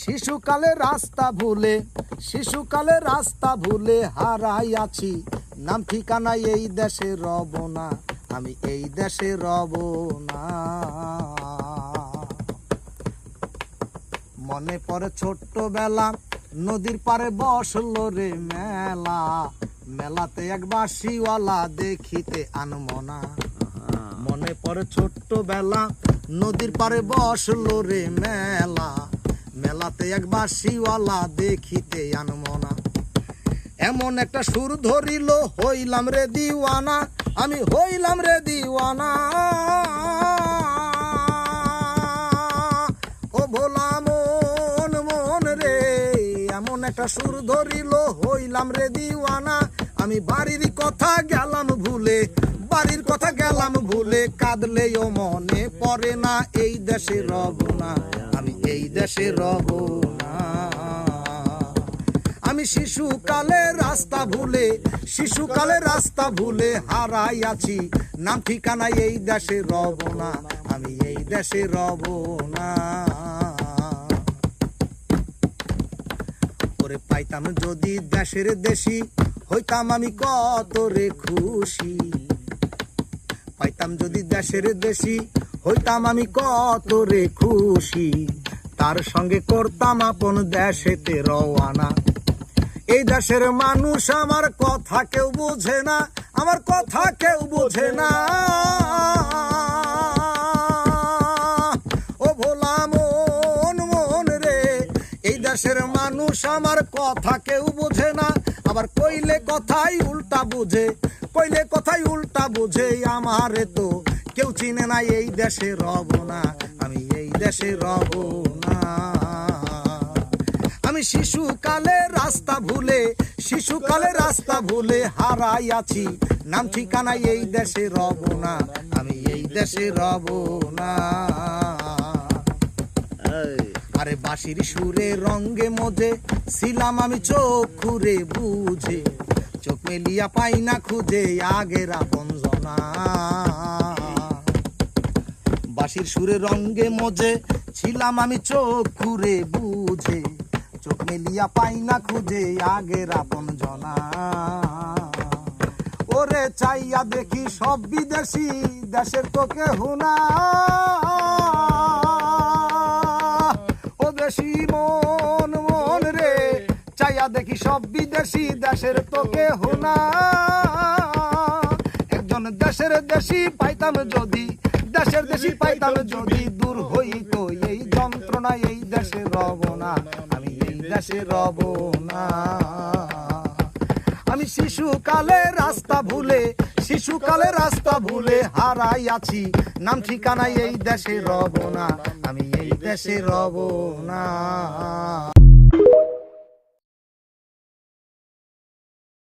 শিশুকালে রাস্তা ভুলে হারাইয়াছি, নাম ঠিকানা এই দেশে রব না, আমি এই দেশে রব না। মনে পড়ে ছোট্টবেলা নদীর পারে বসলো রে মেলা, মেলাতে এক বাঁশিওয়ালা দেখিতে আনমনা। মনে পড়ে ছোট্টবেলা নদীর পারে বসলো রে মেলা, মেলাতে এক বাঁশিওয়ালা দেখিতে আনমনা। এমন একটা সুর ধরিল হইলাম রে দিওয়ানা, আমি হইলাম রে দিওয়ানা। ও ভোলা মন মন রে, এমন একটা সুর ধরিল হইলাম রে দিওয়ানা। আমি বাড়ির কথা গেলাম ভুলে, বাড়ির কথা গেলাম ভুলে, কাঁদলেও মনে পড়ে না এই দেশে রব না, আমি এই দেশে রব না। আমি শিশুকালে রাস্তা ভুলে হারাইয়াছি, নাম ঠিকানা এই দেশে রব না, আমি এই দেশে রব না। ওরে পাইতাম যদি দেশের দেশি, হইতাম আমি কত রে খুশি। পাইতাম যদি দেশের দেশি, হইতাম আমি কত রে খুশি। তার সঙ্গে করতাম আপন দেশেতে রওয়ানা। এই দেশের মানুষ আমার কথা কেউ বোঝে না, আমার কথা কেউ বোঝে না। ও ভোলা মন মন রে, এই দেশের মানুষ আমার কথা কেউ বোঝে না। আবার কইলে কথাই উল্টা বুঝে, কইলে কথাই উল্টা বুঝে। আমারে তো কেউ চিনে না এই দেশে রব না, আমি এই দেশে রব না। আমি শিশুকালে রাস্তা ভুলে হারাইয়াছি, নাম ঠিকানা এই দেশে রব না, আমি এই দেশে রব না। আরে বাঁশির সুরে রঙ্গে মজে ছিলাম আমি চোখ খুরে বুঝে, চোখ মেলিয়া পাই না খুঁজে আগের আপন জনা। বাঁশির সুরে রঙ্গে মজে ছিলাম আমি চোখ খুরে বুঝে, চোখ মেলিয়া পাই না খুঁজে আগের আপন জনা। ওরে চাইয়া দেখি সব বিদেশি, দেশের তো কেহ না। ও দেশি মন মন রে, চাইয়া দেখি সব বিদেশি, দেশের তো কেহ না। একজন দেশের দেশি পাইতাম যদি, দেশের দেশি পাইতাম যদি, দূর হইতো এই যন্ত্রণা এই দেশে রব না, আমি এই দেশে রব না। আমি শিশুকালে রাস্তা ভুলে হারাইয়াছি, নাম ঠিকানা এই দেশে রব না, আমি এই দেশে রব না।